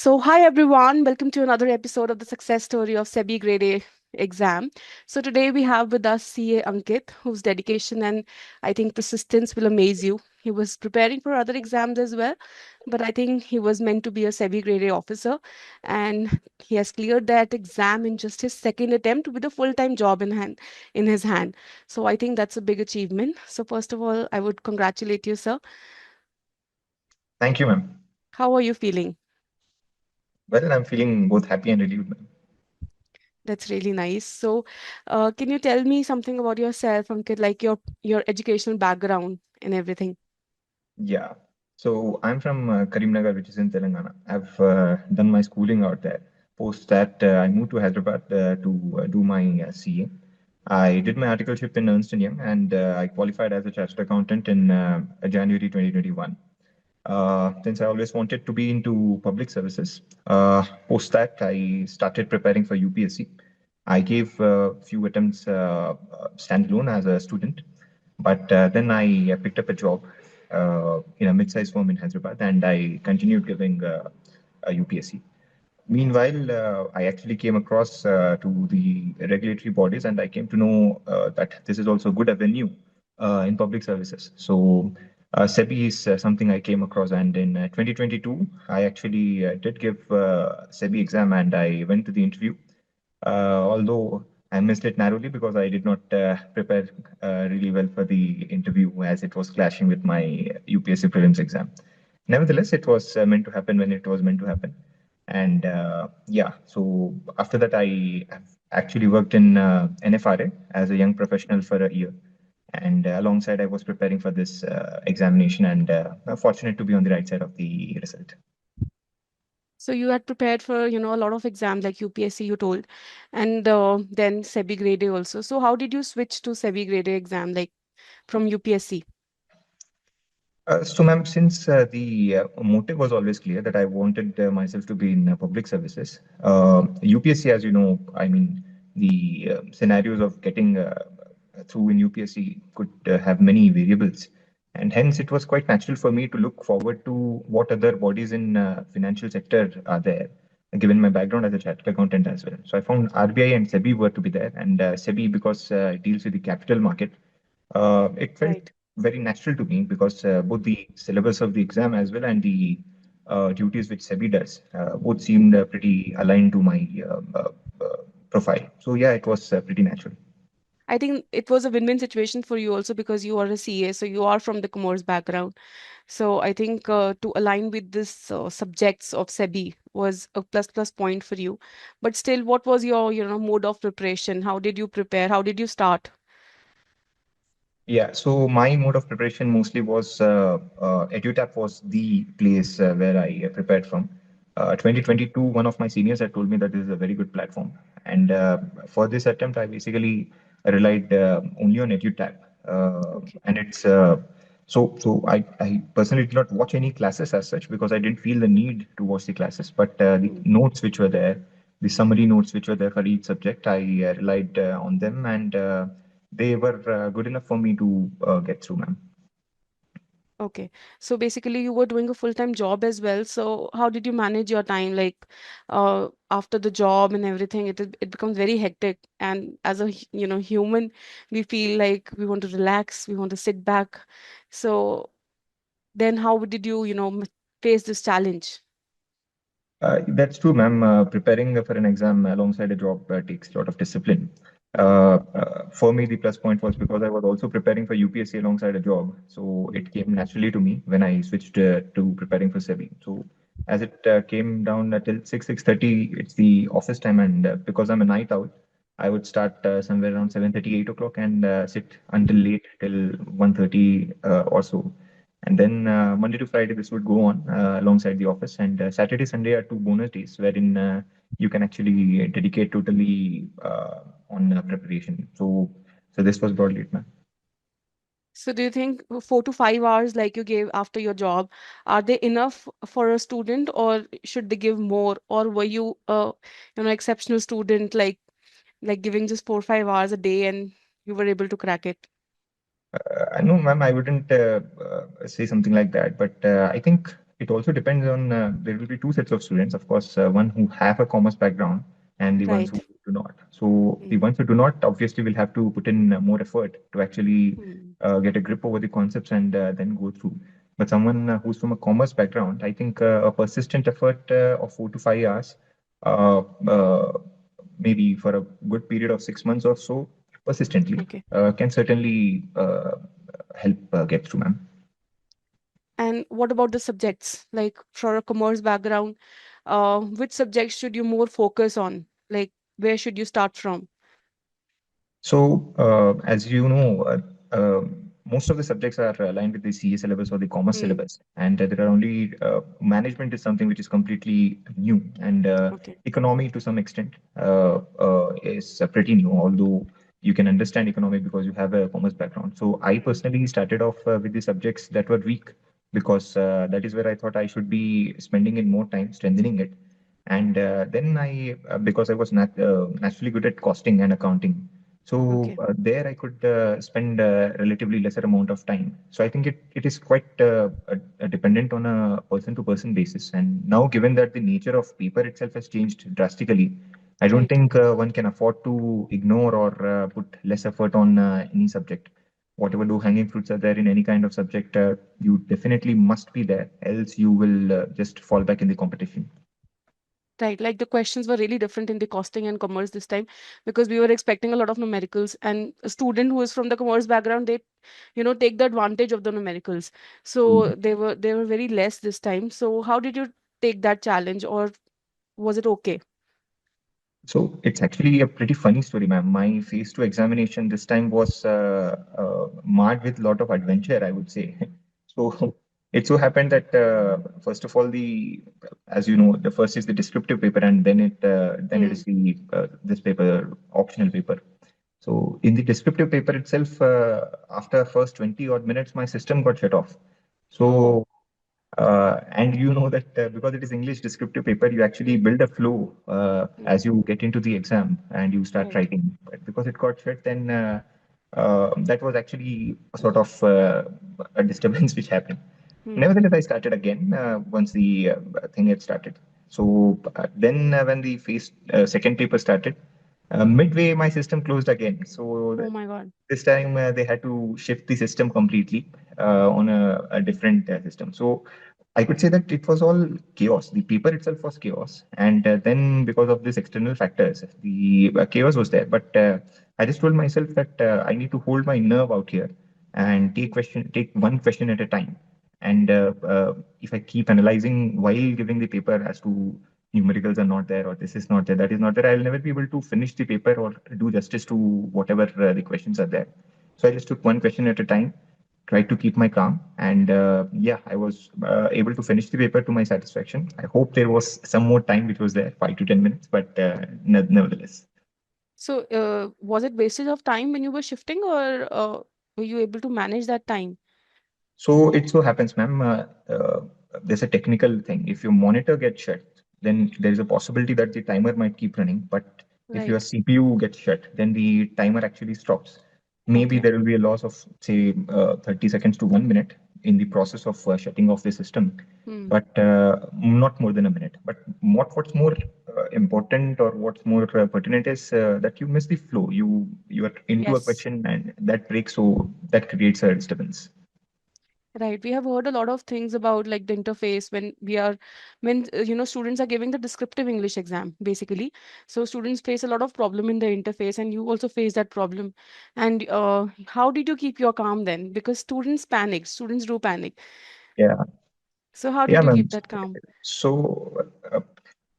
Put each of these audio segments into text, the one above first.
So, hi everyone, welcome to another episode of the success story of SEBI Grade A exam. So, today we have with us CA Ankith, whose dedication and I think persistence will amaze you. He was preparing for other exams as well, but I think he was meant to be a SEBI Grade A officer, and he has cleared that exam in just his second attempt with a full-time job in his hand. So, I think that's a big achievement. So, first of all, I would congratulate you, sir. Thank you, ma'am. How are you feeling? Well, I'm feeling both happy and relieved, ma'am. That's really nice. So, can you tell me something about yourself, Ankit, like your educational background and everything? Yeah. So I'm from Karimnagar, which is in Telangana. I've done my schooling out there. Post that, I moved to Hyderabad to do my CA. I did my articleship in Ernst& Young, and I qualified as a chartered accountant in January 2021. Since I always wanted to be into public services, post that I started preparing for UPSC. I gave a few attempts standalone as a student, but then I picked up a job in a mid-sized firm in Hyderabad, and I continued giving a UPSC. Meanwhile, I actually came across to the regulatory bodies, and I came to know that this is also a good avenue in public services. So, SEBI is something I came across, and in 2022, I actually did give SEBI exam, and I went to the interview. Although I missed it narrowly because I did not prepare really well for the interview, as it was clashing with my UPSC prelims exam. Nevertheless, it was meant to happen when it was meant to happen. And yeah, so after that, I have actually worked in NFRA as a young professional for a year. And alongside, I was preparing for this examination, and fortunate to be on the right side of the result. So you had prepared for, a lot of exams like UPSC, you told, and then SEBI Grade A also. So how did you switch to SEBI Grade A exam, like from UPSC? So, ma'am, since the motive was always clear that I wanted myself to be in public services, UPSC, as you know, I mean, the scenarios of getting through in UPSC could have many variables. And hence, it was quite natural for me to look forward to what other bodies in financial sector are there, given my background as a chartered accountant as well. So I found RBI and SEBI were to be there, and SEBI because it deals with the capital market. It felt Right. very natural to me because both the syllabus of the exam as well and the duties which SEBI does both seemed pretty aligned to my profile. So yeah, it was pretty natural. I think it was a win-win situation for you also because you are a CA, so you are from the commerce background. So I think to align with this subjects of SEBI was a plus point for you. But still, what was your, mode of preparation? How did you prepare? How did you start? Yeah, so my mode of preparation mostly was EduTap was the place where I prepared from. 2022, one of my seniors had told me that this is a very good platform. And for this attempt, I basically relied only on EduTap. Okay. And it's I personally did not watch any classes as such because I didn't feel the need to watch the classes. But the Hmm. notes which were there, the summary notes which were there for each subject, I relied on them, and they were good enough for me to get through, ma'am. Okay. So basically, you were doing a full-time job as well. So how did you manage your time? Like, after the job and everything, it becomes very hectic. And as a human, we feel like we want to relax, we want to sit back. So then, how did you face this challenge? That's true, ma'am. Preparing for an exam alongside a job takes a lot of discipline. For me, the plus point was because I was also preparing for UPSC alongside a job, so it came naturally to me when I switched to preparing for SEBI. So as it came down till 6:30, it's the office time, and because I'm a night owl, I would start somewhere around 7:30, 8 o'clock, and sit until late till 1:30 or so. And then Monday to Friday, this would go on alongside the office. And Saturday, Sunday are two bonus days wherein you can actually dedicate totally on preparation. So this was broadly it, man. So do you think 4 to 5 hours like you gave after your job, are they enough for a student or should they give more? Or were you a exceptional student like giving just 4 or 5 hours a day and you were able to crack it? No, ma'am, I wouldn't say something like that. But I think it also depends on, there will be two sets of students, of course, one who have a commerce background and the ones who Right. do not. So the Mm. ones who do not obviously will have to put in more effort to actually Mm. get a grip over the concepts and then go through. But someone who's from a commerce background, I think a persistent effort of 4 to 5 hours, uh, uh, maybe for a good period of 6 months or so, persistently, Okay. can certainly help get through, ma'am. And what about the subjects? Like for a commerce background, which subjects should you more focus on? Like where should you start from? So, as you know, most of the subjects are aligned with the CA syllabus or the commerce Hmm. syllabus, and there are only management is something which is completely new, and Okay. economy to some extent is pretty new. Although you can understand economy because you have a commerce background. So, I Hmm. personally started off with the subjects that were weak because that is where I thought I should be spending in more time strengthening it. And then because I was naturally good at costing and accounting, so Okay. there I could spend relatively lesser amount of time. So I think it is quite dependent on a person-to-person basis. And now, given that the nature of paper itself has changed drastically, I don't Right. think one can afford to ignore or put less effort on any subject. Whatever low-hanging fruits are there in any kind of subject, you definitely must be there, else you will just fall back in the competition. Right. Like the questions were really different in the costing and commerce this time because we were expecting a lot of numericals, and a student who is from the commerce background, they, take the advantage of the numericals. So they were very less this time. So how did you take that challenge, or was it okay? So it's actually a pretty funny story, ma'am. My phase two examination this time was marred with a lot of adventure, I would say. So it so happened that first of all, as you know, the first is the descriptive paper, and then it Hmm. is the this paper, optional paper. So in the descriptive paper itself, after first 20 odd minutes, my system got shut off. Oh. So and you know that because it is English descriptive paper, you actually Hmm. build a flow Hmm. as you get into the exam and you start Right. writing. But because it got shut, then that was actually a sort of a disturbance which happened. Hmm. Nevertheless, I started again once the thing had started. So then, when the second paper started, midway my system closed again. So Oh my God. this time they had to shift the system completely on a different system. So I could say that it was all chaos. The paper itself was chaos, and then because of these external factors, the chaos was there. But I just told myself that I need to hold my nerve out here and take one question at a time. And if I keep analyzing while giving the paper as to numericals are not there or this is not there, that is not there, I'll never be able to finish the paper or do justice to whatever the questions are there. So I just took one question at a time, tried to keep my calm, and yeah, I was able to finish the paper to my satisfaction. I hope there was some more time which was there, 5 to 10 minutes, but nevertheless. So, was it wastage of time when you were shifting, or were you able to manage that time? So it so happens, ma'am, there's a technical thing. If your monitor gets shut, then there is a possibility that the timer might keep running. But if your Right. CPU gets shut, then the timer actually stops. Maybe Okay. there will be a loss of, say, 30 seconds to 1 minute in the process of shutting off the system, Hmm. but not more than a minute. But what's more important or what's more pertinent is that you miss the flow. You are into a Yes. question and that breaks, so that creates a disturbance. Right. We have heard a lot of things about like the interface when students are giving the descriptive English exam basically. So students face a lot of problem in the interface, and you also face that problem. And how did you keep your calm then? Because students panic. Students do panic. Yeah. So how Yeah, did you ma'am. keep that calm? So,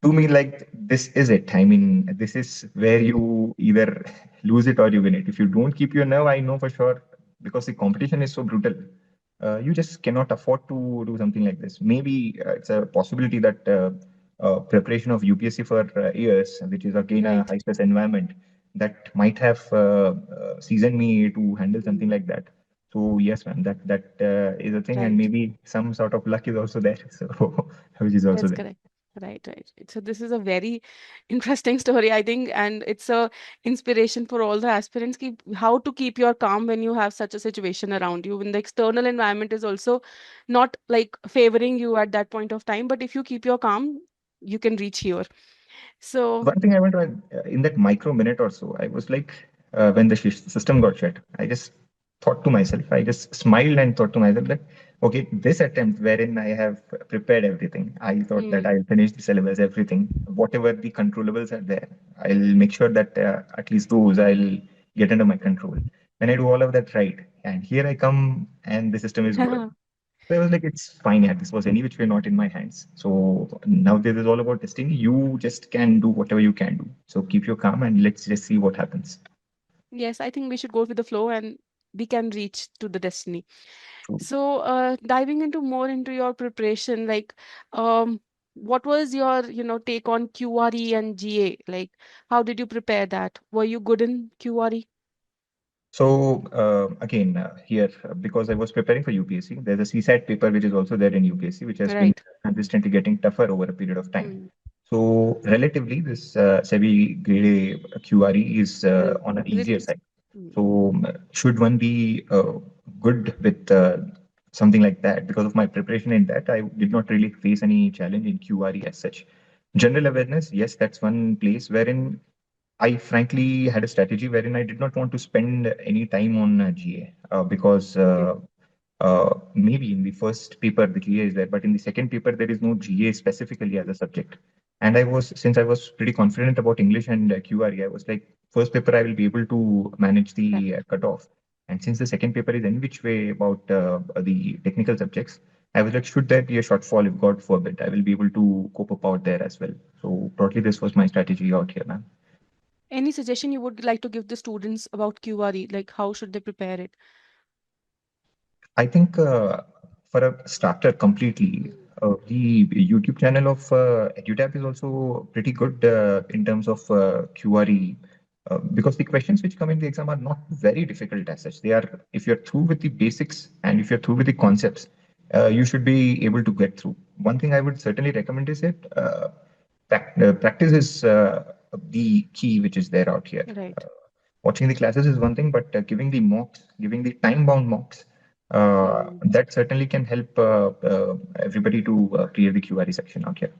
to me, like, this is it. I mean, this is where you either lose it or you win it. If you don't keep your nerve, I know for sure, because the competition is so brutal, you just cannot afford to do something like this. Maybe it's a possibility that preparation of UPSC for years, which is again a Right. high stress environment, that might have seasoned me to handle something Hmm. like that. So yes, ma'am, that is a thing, and Right. maybe some sort of luck is also there. So which is also That's there. correct. Right, right. So this is a very interesting story, I think, and it's a inspiration for all the aspirants. How to keep your calm when you have such a situation around you, when the external environment is also not like favoring you at that point of time. But if you keep your calm, you can reach here. So, One thing I want to add, in that micro minute or so, I was like, when the system got shut, I just thought to myself, I just smiled and thought to myself that, okay, this attempt wherein I have prepared everything, I thought that mm, I'll finish the syllabus, everything, whatever the controllables are there, I'll make sure that at least those I'll get under my control. When I do all of that right, and here I come and the system is good. So I was like, it's fine. Yeah, this was any which way not in my hands. So now this is all about destiny. You just can do whatever you can do. So keep your calm and let's just see what happens. yes, I think we should go with the flow and we can reach to the destiny. True. So, diving into more into your preparation, like, what was your, take on QRE and GA? Like, how did you prepare that? Were you good in QRE? So again, here because I was preparing for UPSC, there's a CSAT paper which is also there in UPSC, which has been Right. consistently getting tougher over a period of time. Hmm. So relatively, this SEBI Grade A QRE is Is on an it easier easy? side. Hmm. So should one be good with something like that? Because of my preparation in that, I did not really face any challenge in QRE as such. General awareness, yes, that's one place wherein I frankly had a strategy wherein I did not want to spend any time on GA because Okay. maybe in the first paper the GA is there, but in the second paper there is no GA specifically as a subject. And since I was pretty confident about English and QRE, I was like, first paper I will be able to manage Right. the cutoff. And since the second paper is in which way about the technical subjects, I was like, should there be a shortfall, if God forbid, I will be able to cope up out there as well. So broadly, this was my strategy out here, man. Any suggestion you would like to give the students about QRE? Like, how should they prepare it? I think for a starter, completely, Mm. the YouTube channel of EduTap is also pretty good in terms of QRE because the questions which come in the exam are not very difficult as such. They are, if you're through with the basics and if you're through with the concepts, you should be able to get through. One thing I would certainly recommend is that practice is the key which is there out here. Right. Watching the classes is one thing, but giving the mocks, giving the time-bound mocks, Hmm. that certainly can help everybody to clear the QRE section out here.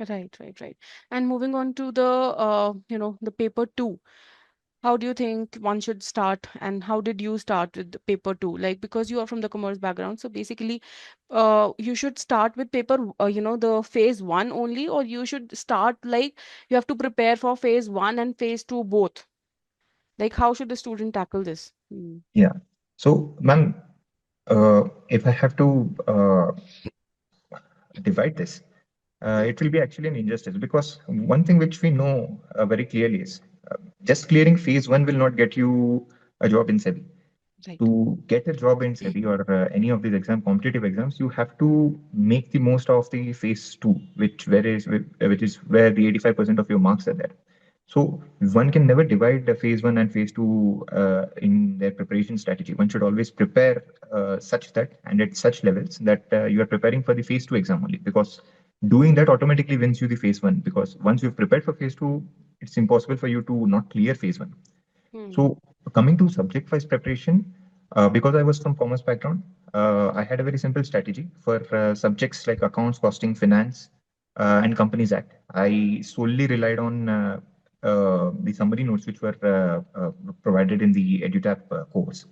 Right, right, right. And moving on to the, the paper two. How do you think one should start, and how did you start with the paper two? Like, because you are from the commerce background, so basically, you should start with paper, the phase one only, or you should start like you have to prepare for phase one and phase two both. Like, how should the student tackle this? Hmm. Yeah. So, ma'am, if I have to divide this, Yeah. it will be actually an injustice because one thing which we know very clearly is just clearing phase one will not get you a job in SEBI. Right. To get a job in SEBI or any of these competitive exams, you have to make the most of the phase two, which is where the 85% of your marks are there. So one can never divide the phase one and phase two in their preparation strategy. One should always prepare such that and at such levels that you are preparing for the phase two exam only. Because doing that automatically wins you the phase one. Because once you've prepared for phase two, it's impossible for you to not clear phase one. Hmm. So coming to subject-wise preparation, because I was from commerce background, I had a very simple strategy for subjects like accounts, costing, finance, and Companies Act. I solely relied on the summary notes which were provided in the EduTap course.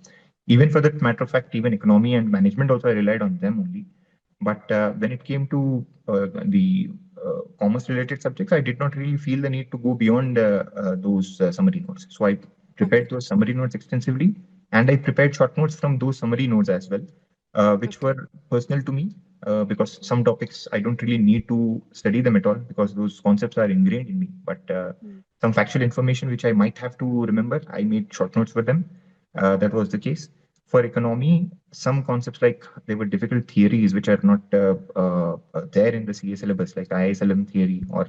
Even for that matter of fact, even economy and management also I relied on them only. But when it came to the commerce-related subjects, I did not really feel the need to go beyond those summary notes. So I Okay. prepared those summary notes extensively, and I prepared short notes from those summary notes as well, which Okay. were personal to me because some topics I don't really need to study them at all because those concepts are ingrained in me. But Hmm. some factual information which I might have to remember, I made short notes for them. That was the case. for economy, some concepts like there were difficult theories which are not there in the CA syllabus, like ISLM theory or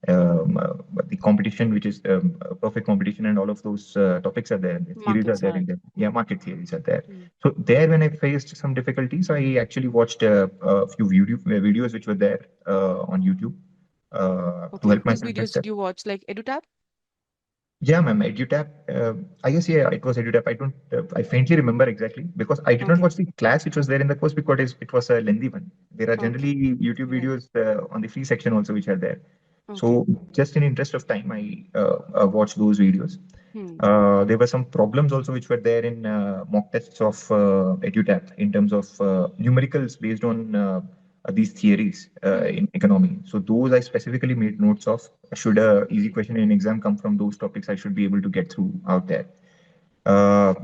the competition, which is perfect competition, and all of those topics are there. The theories are Markets there are. in there. Yeah, market theories are there. Mm. So there, when I faced some difficulties, I actually watched a few videos which were there on YouTube to Okay. help Whose myself videos better. did you watch? Like EduTap? Yeah, ma'am, EduTap. I guess yeah, it was EduTap. I don't. I faintly remember exactly because I did not Okay. watch the class which was there in the course because it was a lengthy one. There are Okay. generally YouTube Right. videos on the free section also which are there. Okay. So just in interest of time, I watched those videos. Hmm. There were some problems also which were there in mock tests of EduTap in terms of numericals based on these theories Hmm. in economy. So those I specifically made notes of. Should a easy question in exam come from those topics, I should be able to get through out there.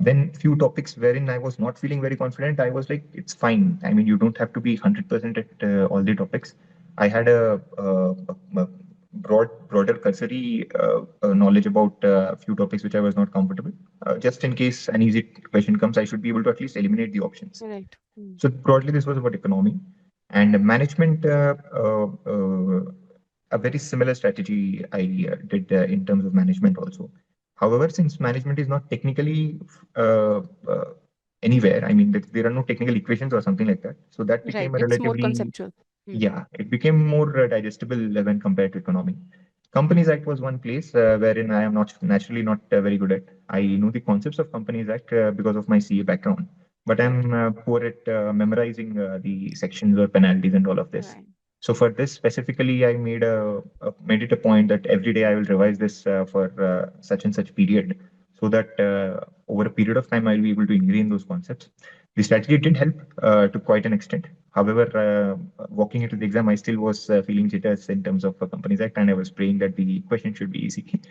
Then few topics wherein I was not feeling very confident, I was like, it's fine. I mean, you don't have to be 100% at all the topics. I had a broader cursory knowledge about a few topics which I was not comfortable. Just in case an easy question comes, I should be able to at least eliminate the options. Right. Hmm. So broadly, this was about economy and management. A very similar strategy I did in terms of management also. However, since management is not technically uh, uh, anywhere, I mean, there are no technical equations or something like that. So that Right. became a It's more relatively, conceptual. Hmm. yeah, it became more digestible when compared to economy. Companies Act was one place wherein I am not naturally not very good at. I know the concepts of Companies Act because of my CA background, but Right. I'm poor at memorizing the sections or penalties and all of this. Right. So for this specifically, I made it a point that every day I will revise this for such and such period, so that over a period of time I'll be able to ingrain those concepts. The strategy did help to quite an extent. However, walking into the exam, I still was feeling jitters in terms of Companies Act, and I was praying that the question should be easy.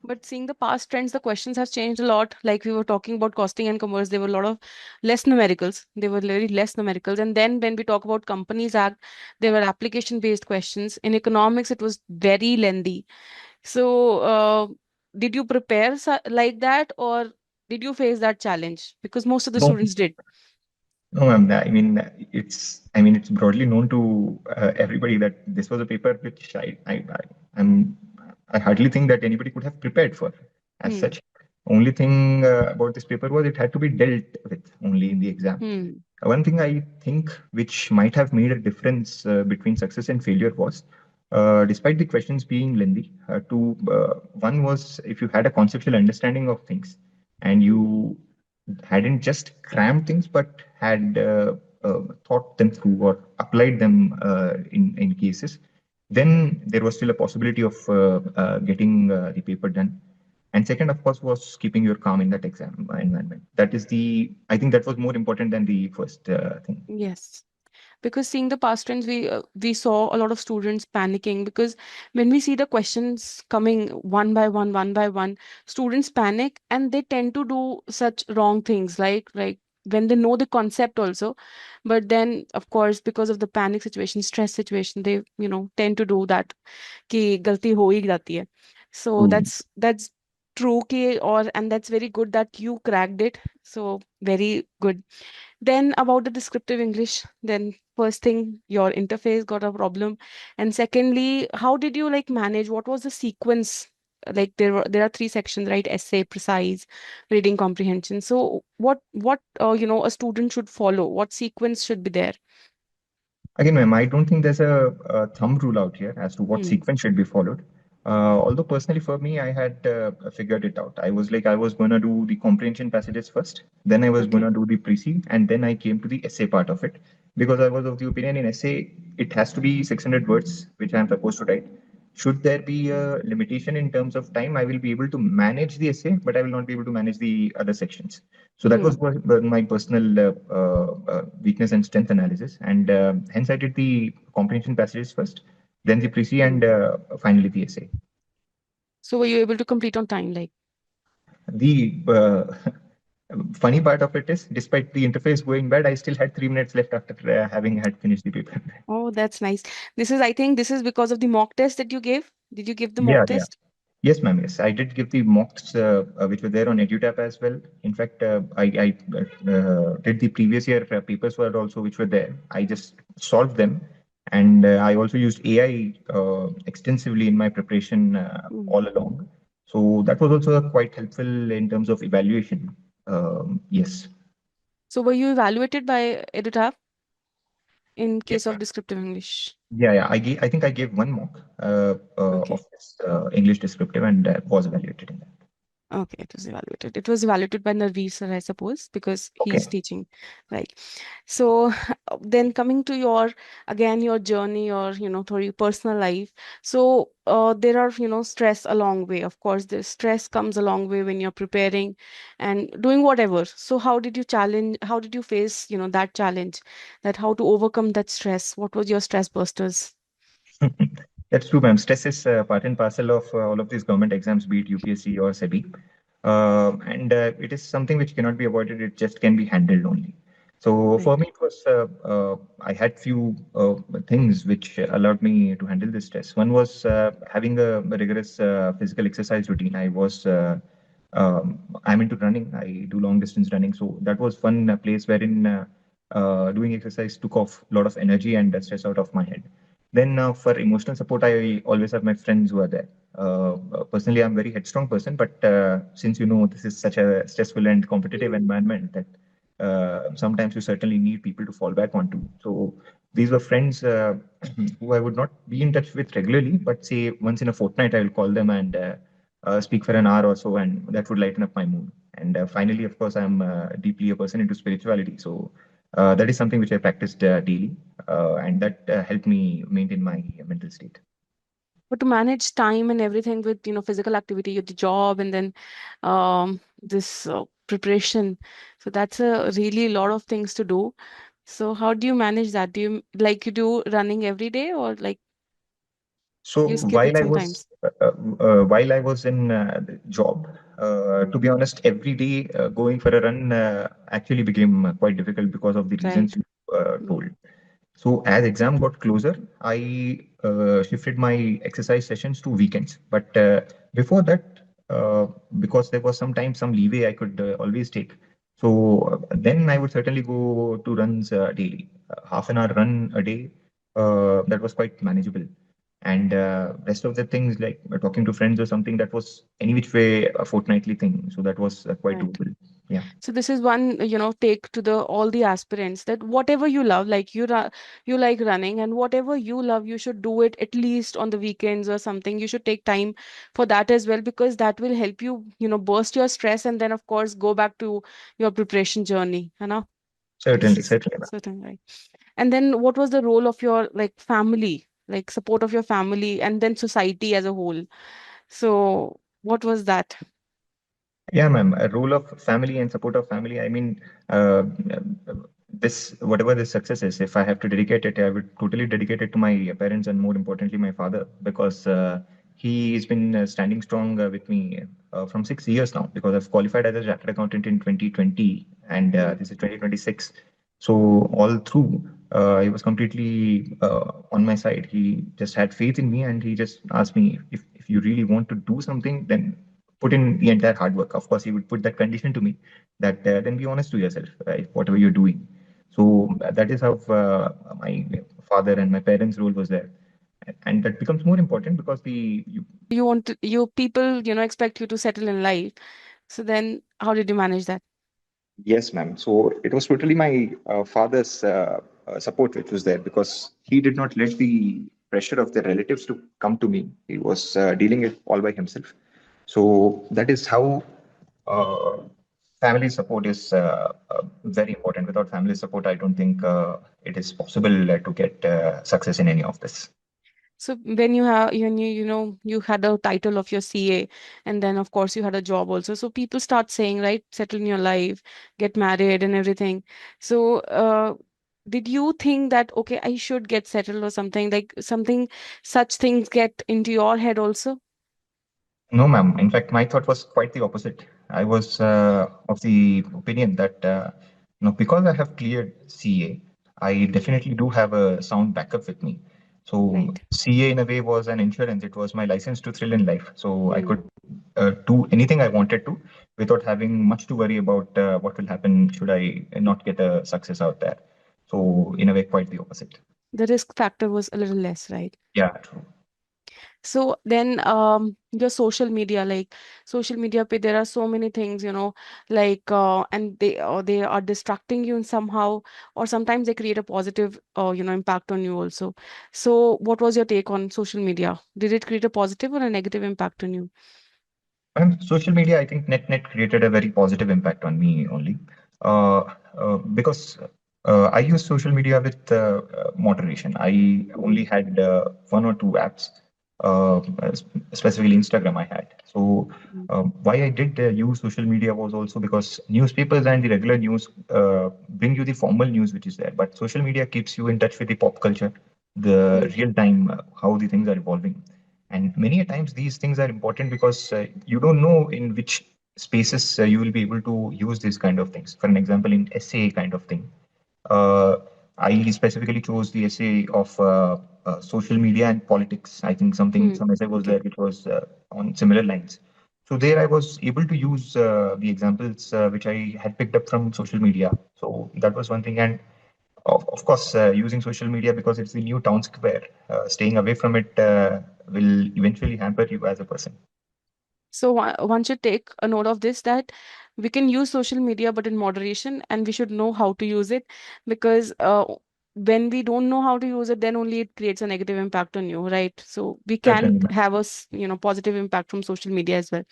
But seeing the past trends, the questions has changed a lot. Like we were talking about costing and commerce, there were a lot of less numericals. There were very less numericals. And then when we talk about Companies Act, there were application-based questions. In economics, it was very lengthy. So, did you prepare like that, or did you face that challenge? Because most of the No, students did. no, ma'am. I mean, it's broadly known to everybody that this was a paper which I'm, I hardly think that anybody could have prepared for as Hmm. such. Only thing about this paper was it had to be dealt with only in the exam. Hmm. One thing I think which might have made a difference between success and failure was, despite the questions being lengthy, one was if you had a conceptual understanding of things and you hadn't just crammed things but had thought them through or applied them in cases, then there was still a possibility of getting the paper done. And second, of course, was keeping your calm in that exam environment. That is I think that was more important than the first thing. Yes. Because seeing the past trends, we saw a lot of students panicking because when we see the questions coming one by one, students panic and they tend to do such wrong things like when they know the concept also, but then of course because of the panic situation, stress situation, they tend to do that कि गलती हो ही जाती है. So True. that's true कि और and that's very good that you cracked it. So very good. Then about the descriptive English, then first thing your interface got a problem, and secondly, how did you like manage? What was the sequence? Like there are three sections, right? Essay, precise, reading comprehension. So what a student should follow? What sequence should be there? Again, ma'am, I don't think there's a thumb rule out here as to what Hmm. sequence should be followed. Although personally for me, I had figured it out. I was going to do the comprehension passages first, then I was going Okay. to do the pre and then I came to the essay part of it because I was of the opinion in essay it has to be 600 words, which I'm supposed to write. Should there be a limitation in terms of time, I will be able to manage the essay, but I will not be able to manage the other sections. So that was Hmm. my personal weakness and strength analysis, and hence I did the comprehension passages first, then the pre Hmm. and finally the essay. So were you able to complete on time? Like, The funny part of it is, despite the interface going bad, I still had 3 minutes left after having had finished the paper. oh, that's nice. I think this is because of the mock test that you gave. Did you give the Yeah, mock yeah. test? Yes, ma'am. Yes, I did give the mocks which were there on EduTap as well. In fact, I did the previous year papers were also which were there. I just solved them, and I also used AI extensively in my preparation Mm. all along. So that was also quite helpful in terms of evaluation. Yes. So were you evaluated by EduTap in Yes, case of ma'am. descriptive English? Yeah, yeah. I think I gave one mock Okay. of this English descriptive and was evaluated in that. Okay, it was evaluated. It was evaluated by Narveer sir, I suppose, because he's Okay. teaching, right? So then coming to your again your journey or through your personal life. So there are stress a long way. Of course, the stress comes a long way when you're preparing and doing whatever. So how did you challenge? How did you face that challenge? That how to overcome that stress? What was your stress busters? That's true, ma'am. Stress is part and parcel of all of these government exams, be it UPSC or SEBI. And it is something which cannot be avoided. It just can be handled only. So Right. for me, it was I had few things which allowed me to handle this stress. One was having a rigorous physical exercise routine. I'm into running. I do long distance running. So that was one place wherein doing exercise took off a lot of energy and stress out of my head. Then for emotional support, I always have my friends who are there. Personally, I'm a very headstrong person, but since this is such a stressful and competitive Mm. environment that sometimes you certainly need people to fall back onto. So these were friends who I would not be in touch with regularly, but say once in a fortnight, I will call them and speak for an hour or so, and that would lighten up my mood. And finally, of course, I'm deeply a person into spirituality. So that is something which I practiced daily, and that helped me maintain my mental state. But to manage time and everything with physical activity, the job, and then this preparation, so that's a really lot of things to do. So how do you manage that? Do you like you do running every day, or like So you skip it sometimes? while I was in the job, to be honest, every day going for a run actually became quite difficult because of the reasons Right. you Mm. told. So as exam got closer, I shifted my exercise sessions to weekends. But before that, because there was some leeway I could always take. So then I would certainly go to runs daily. Half an hour run a day, that was quite manageable. And rest of the things like talking to friends or something, that was any which way a fortnightly thing. So that was quite Right. doable. Yeah, So this is one, take to the all the aspirants that whatever you love, like you like running, and whatever you love, you should do it at least on the weekends or something. You should take time for that as well because that will help you, burst your stress and then of course go back to your preparation journey. This certainly, is certainly. certain, right? And then what was the role of your like family, like support of your family and then society as a whole? So what was that? Yeah, ma'am. A role of family and support of family. I mean, uh, this whatever this success is, if I have to dedicate it, I would totally dedicate it to my parents and more importantly, my father, because he's been standing strong with me from 6 years now. Because I've qualified as a chartered accountant in 2020, and Mm. this is 2026. So all through, he was completely on my side. He just had faith in me, and he just asked me if you really want to do something, then put in the entire hard work. Of course, he would put that condition to me that then be honest to yourself, right? Whatever you're doing. So that is how my father and my parents' role was there, and that becomes more important because You want to, you people, expect you to settle in life. So then how did you manage that? Yes, ma'am. So it was totally my father's support which was there because he did not let the pressure of the relatives to come to me. He was dealing it all by himself. So that is how uh, family support is very important. Without family support, I don't think it is possible to get success in any of this. So when you have you had a title of your CA and then of course you had a job also. So people start saying, right, settle in your life, get married and everything. So did you think that okay, I should get settled or something like something such things get into your head also? No, ma'am. In fact, my thought was quite the opposite. I was of the opinion that because I have cleared CA, I definitely do have a sound backup with me. So Right. CA in a way was an insurance. It was my license to thrill in life. So I Hmm. could do anything I wanted to without having much to worry about what will happen should I not get a success out there. So in a way, quite the opposite. The risk factor was a little less, right? Yeah, true. So then, your social media, like social media, pe there are so many things, like and they are distracting you in somehow, or sometimes they create a positive, impact on you also. So, what was your take on social media? Did it create a positive or a negative impact on you? And social media, I think net created a very positive impact on me only, uh, because I use social media with moderation. I Mm, only had one or two apps, specifically Instagram. I had so. mm, Why I did use social media was also because newspapers and the regular news bring you the formal news which is there, but social media keeps you in touch with the pop culture, the mm, real time, how the things are evolving. And many a times these things are important because you don't know in which spaces you will be able to use these kind of things. For an example, in essay kind of thing, uh, I specifically chose the essay of social media and politics. I think some essay was okay. there which was on similar lines. So there I was able to use the examples which I had picked up from social media. So that was one thing. And of course, using social media because it's the new town square. Staying away from it will eventually hamper you as a person. So one should take a note of this, that we can use social media, but in moderation, and we should know how to use it, because when we don't know how to use it, then only it creates a negative impact on you, right? So we can Certainly, ma'am. have positive impact from social media as well.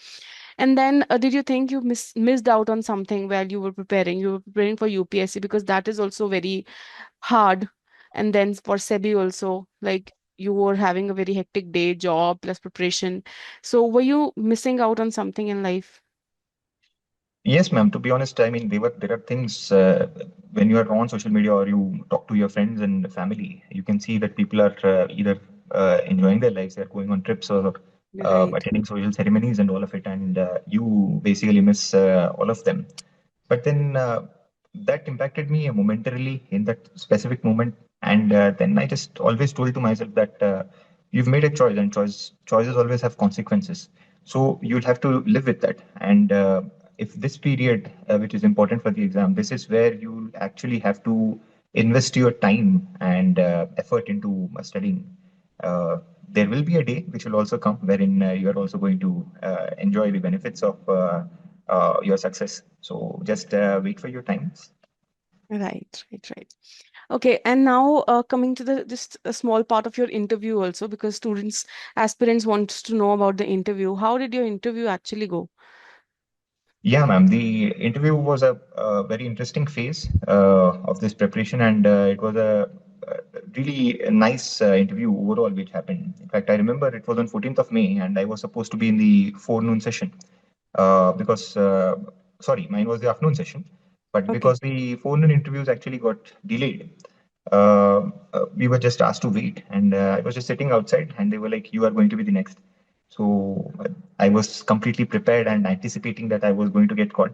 And then, did you think you missed out on something while you were preparing? You were preparing for UPSC, because that is also very hard. And then for SEBI also, like you were having a very hectic day, job plus preparation. So were you missing out on something in life? Yes, ma'am. To be honest, I mean, there are things when you are on social media or you talk to your friends and family, you can see that people are either enjoying their lives, they're going on trips or Right. attending social ceremonies and all of it, and you basically miss all of them. But then that impacted me momentarily in that specific moment, and then I just always told to myself that you've made a choice, and choices always have consequences. So you'll have to live with that. And if this period, which is important for the exam, this is where you actually have to invest your time and effort into studying. Uh, there will be a day which will also come wherein you are also going to enjoy the benefits of your success. So just wait for your times. Right, right, right. Okay, and now coming to the just a small part of your interview also, because students, aspirants wants to know about the interview. How did your interview actually go? Yeah, ma'am. The interview was a very interesting phase of this preparation, and it was a really nice interview overall, which happened. In fact, I remember it was on 14th of May, and I was supposed to be in the forenoon session because, sorry, mine was the afternoon session, but Okay. because the forenoon interviews actually got delayed, we were just asked to wait, and I was just sitting outside, and they were like, "You are going to be the next." So I was completely prepared and anticipating that I was going to get called.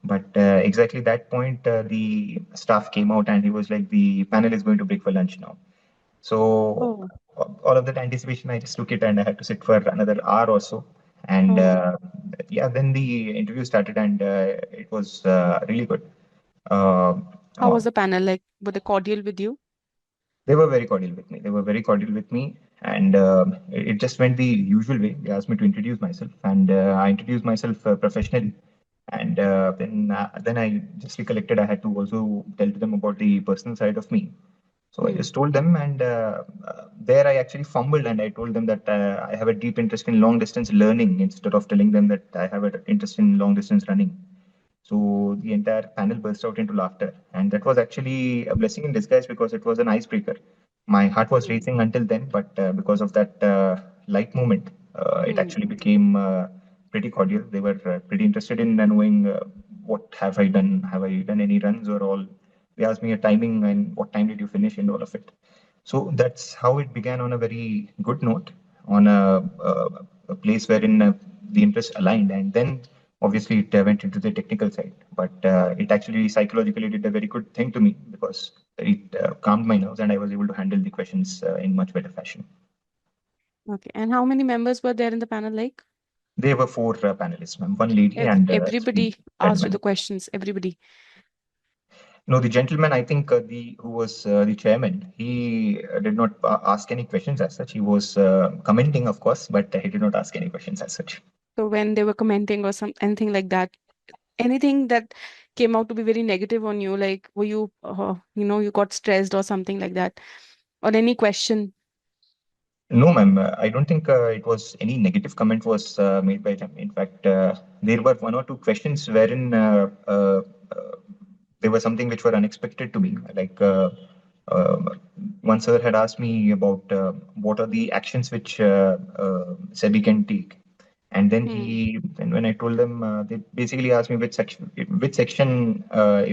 But exactly that point, the staff came out and he was like, "The panel is going to break for lunch now." So Oh, all of that anticipation, I just took it and I had to sit for another hour or so. And oh. yeah, then the interview started and it was really good. Uh, How uh, was the panel like? Were they cordial with you? They were very cordial with me. They were very cordial with me, and it just went the usual way. They asked me to introduce myself, and I introduced myself professionally. And then I just recollected I had to also tell to them about the personal side of me. So I Hmm. just told them, and there I actually fumbled, and I told them that I have a deep interest in long distance learning instead of telling them that I have an interest in long distance running. So the entire panel burst out into laughter. And that was actually a blessing in disguise because it was an icebreaker. My heart was Hmm. racing until then, but because of that light moment, it Hmm. actually became pretty cordial. They were pretty interested in knowing what have I done? Have I done any runs or all? They asked me a timing and what time did you finish and all of it. So that's how it began on a very good note, on a place wherein the interests aligned. And then obviously it went into the technical side, but it actually psychologically did a very good thing to me because it calmed my nerves, and I was able to handle the questions in much better fashion. Okay. And how many members were there in the panel? Like, There were four panelists, ma'am, one lady and three everybody asked you gentlemen. the questions, everybody. No, the gentleman, I think the who was the chairman, he did not ask any questions as such. He was commenting, of course, but he did not ask any questions as such. So when they were commenting or some anything like that, anything that came out to be very negative on you, like were you, you got stressed or something like that, or any question? No, ma'am. I don't think it was any negative comment was made by them. In fact, there were one or two questions wherein there was something which were unexpected to me. Like uh, one sir had asked me about what are the actions which SEBI can take, and then Hmm. and when I told them, they basically asked me which section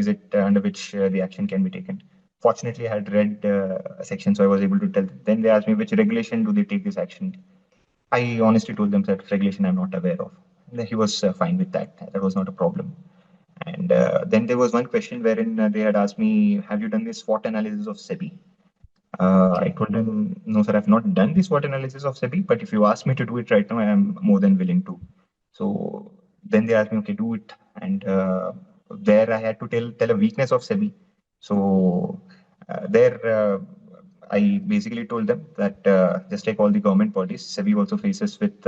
is it under which the action can be taken. Fortunately, I had read a section, so I was able to tell them. Then they asked me which regulation do they take this action. I honestly told them that regulation I'm not aware of. And then he was fine with that. That was not a problem. And then there was one question wherein they had asked me, "Have you done this SWOT analysis of SEBI?" I Okay. told them, "No, sir, I've not done this SWOT analysis of SEBI, but if you ask me to do it right now, I am more than willing to." So then they asked me, "Okay, do it." And there I had to tell a weakness of SEBI. So there I basically told them that just like all the government bodies, SEBI also faces with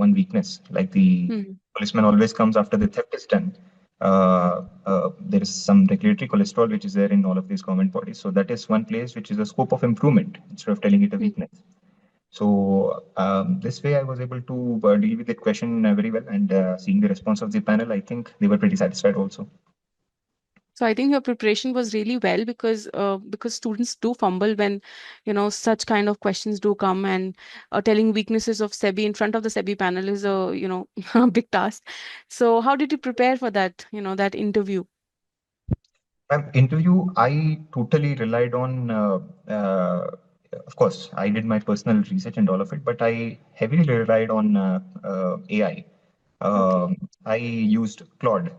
one weakness, like the Hmm. policeman always comes after the theft is done. There is some regulatory cholesterol which is there in all of these government bodies. So that is one place which is a scope of improvement instead of telling it a Hmm. weakness. So this way I was able to deal with that question very well, and seeing the response of the panel, I think they were pretty satisfied also. So I think your preparation was really well because students do fumble when such kind of questions do come, and telling weaknesses of SEBI in front of the SEBI panel is a a big task. So how did you prepare for that that interview? Interview, I totally relied on, of course, I did my personal research and all of it, but I heavily relied on AI. Okay. I used Claude,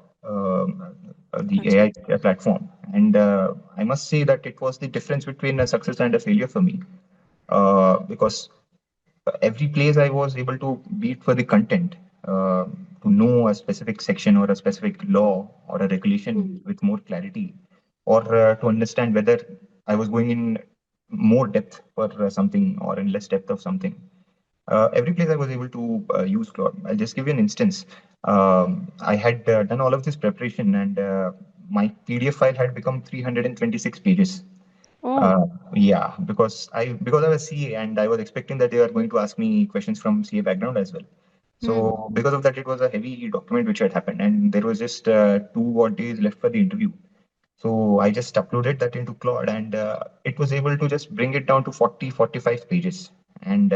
the Acha. AI platform, and I must say that it was the difference between a success and a failure for me, because every place I was able to beat for the content, to know a specific section or a specific law or a regulation Hmm. with more clarity, or to understand whether I was going in more depth for something or in less depth of something. Every place I was able to use Claude. I'll just give you an instance. I had done all of this preparation, and my PDF file had become 326 pages. Oh. Uh, yeah, because I was CA and I was expecting that they were going to ask me questions from CA background as well. Hmm. So because of that, it was a heavy document which had happened, and there was just 2 odd days left for the interview. So I just uploaded that into Claude, and it was able to just bring it down to 40, 45 pages. And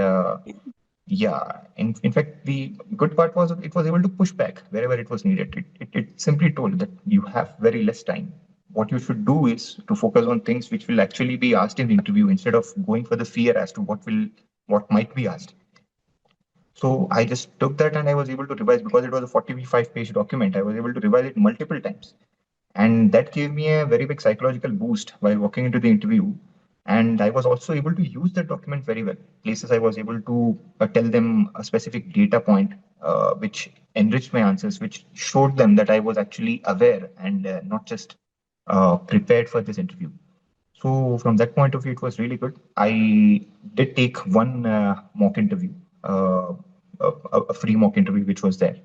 yeah, in fact, the good part was it was able to push back wherever it was needed. It simply told that you have very less time. What you should do is to focus on things which will actually be asked in the interview instead of going for the fear as to what might be asked. So I just took that and I was able to revise because it was a 45-page document. I was able to revise it multiple times. And that gave me a very big psychological boost while walking into the interview. And I was also able to use that document very well. Places I was able to tell them a specific data point, which enriched my answers, which showed them that I was actually aware and not just prepared for this interview. So from that point of view, it was really good. I did take one mock interview, uh, a free mock interview, which was there.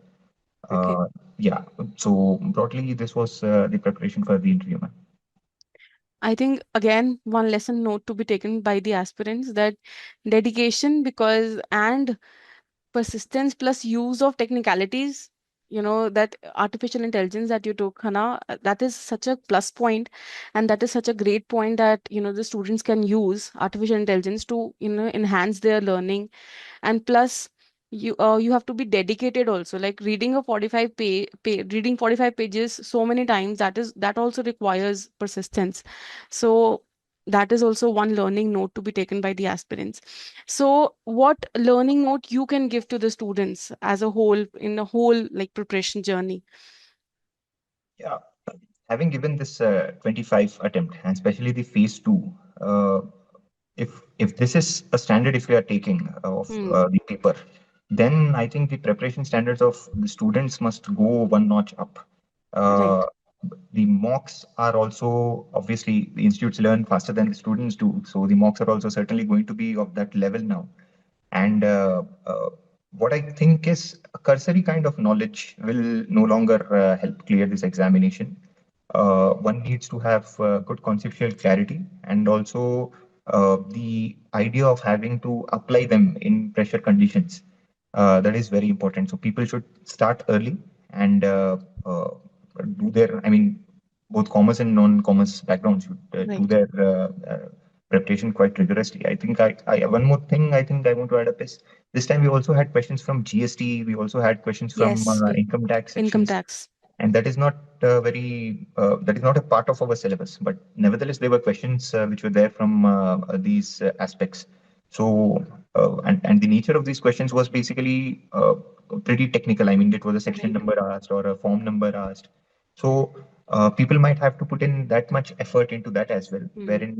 Okay. Uh, yeah. So broadly, this was the preparation for the interview, man. I think again one lesson note to be taken by the aspirants, that dedication because and persistence plus use of technicalities, that artificial intelligence that you took, Hana, that is such a plus point, and that is such a great point that the students can use artificial intelligence to enhance their learning. And plus you have to be dedicated also, like reading a reading 45 pages so many times, that also requires persistence. So that is also one learning note to be taken by the aspirants. So what learning note you can give to the students as a whole, in a whole like preparation journey? Yeah. Having given this 25 attempt, and especially the phase two, uh, if this is a standard, if we are taking of Hmm. the paper, then I think the preparation standards of the students must go one notch up. Right. Uh, the mocks are also, obviously, the institutes learn faster than the students do, so the mocks are also certainly going to be of that level now. And what I think is a cursory kind of knowledge will no longer help clear this examination. One needs to have good conceptual clarity, and also the idea of having to apply them in pressure conditions. That is very important. So people should start early and uh, do their, I mean, both commerce and non-commerce backgrounds should do Right. their preparation quite rigorously. I one more thing I think I want to add up is this time we also had questions from GST. We also had questions from Yes. income tax Income sections, tax. and that is not that is not a part of our syllabus. But nevertheless, there were questions which were there from these aspects. So and the nature of these questions was basically pretty technical. I mean, it was a section Right. number asked or a form number asked. So people might have to put in that much effort into that as well, Hmm. wherein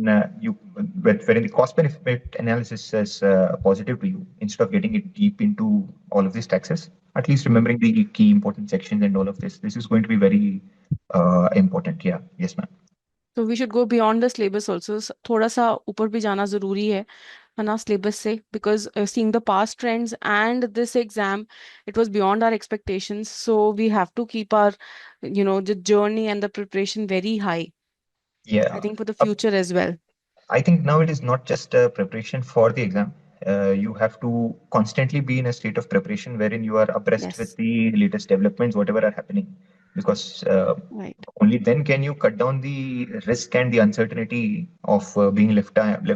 wherein the cost benefit analysis is positive to you instead of getting it deep into all of these taxes. At least Hmm. remembering the key important sections and all of this. This is going to be very important. Yeah. Yes, ma'am. So we should go beyond the syllabus also. थोड़ा सा ऊपर भी जाना जरूरी है ना syllabus से, because seeing the past trends and this exam, it was beyond our expectations. So we have to keep our, the journey and the preparation very high, I Yeah. think, for the Uh, future as well. I think now it is not just a preparation for the exam. You have to constantly be in a state of preparation wherein you are abreast with Yes. the latest developments, whatever are happening, because Right. only then can you cut down the risk and the uncertainty of being left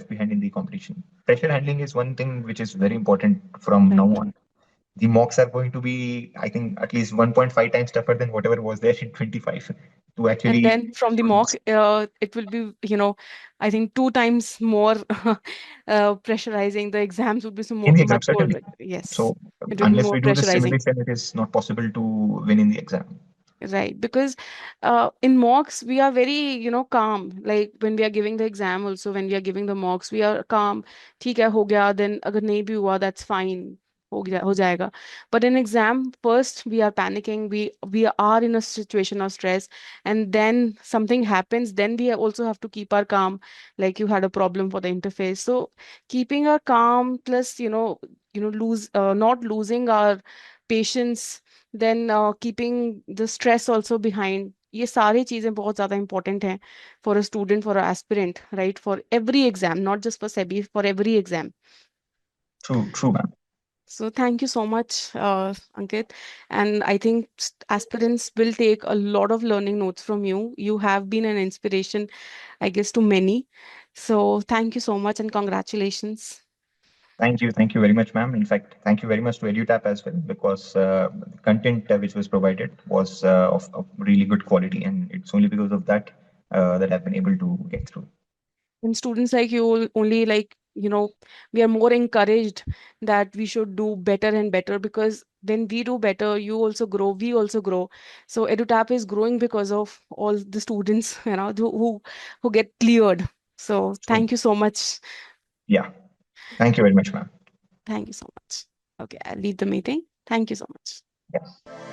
behind in the competition. Pressure handling is one thing which is very important from now Right. on. The mocks are going to be, I think, at least 1.5 times tougher than whatever was there in 25 to And actually then from the mock, it will be, I think 2 times more pressurizing. The exams would be so in more, the exam, much more, certainly. like, yes, So it will be unless more we do this pressurizing. simulation, it is not possible to win in the exam. Right, because in mocks we are very, calm. Like when we are giving the exam, also when we are giving the mocks, we are calm. ठीक है, हो गया. Then अगर नहीं भी हुआ, that's fine. हो जाएगा. But in exam, first we are panicking. We are in a situation of stress, and then something happens. Then we also have to keep our calm. Like you had a problem for the interface, so keeping our calm plus, lose not losing our patience, then keeping the stress also behind, ये सारी चीजें बहुत ज्यादा important हैं for a student, for an aspirant, right, for every exam, not just for SEBI, for every exam. True, true, ma'am. So thank you so much, Ankit. And I think aspirants will take a lot of learning notes from you. You have been an inspiration, I guess, to many. So thank you so much and congratulations. Thank you very much, ma'am. In fact, thank you very much to EduTap as well, because the content which was provided was of really good quality, and it's only because of that that I've been able to get through. And students like you only, like, we are more encouraged that we should do better and better, because when we do better, you also grow, we also grow. So EduTap is growing because of all the students, who get cleared. So True. thank you so much. Yeah. Thank you very much, ma'am. Thank you so much. Okay, I'll leave the meeting. Thank you so much. Yeah.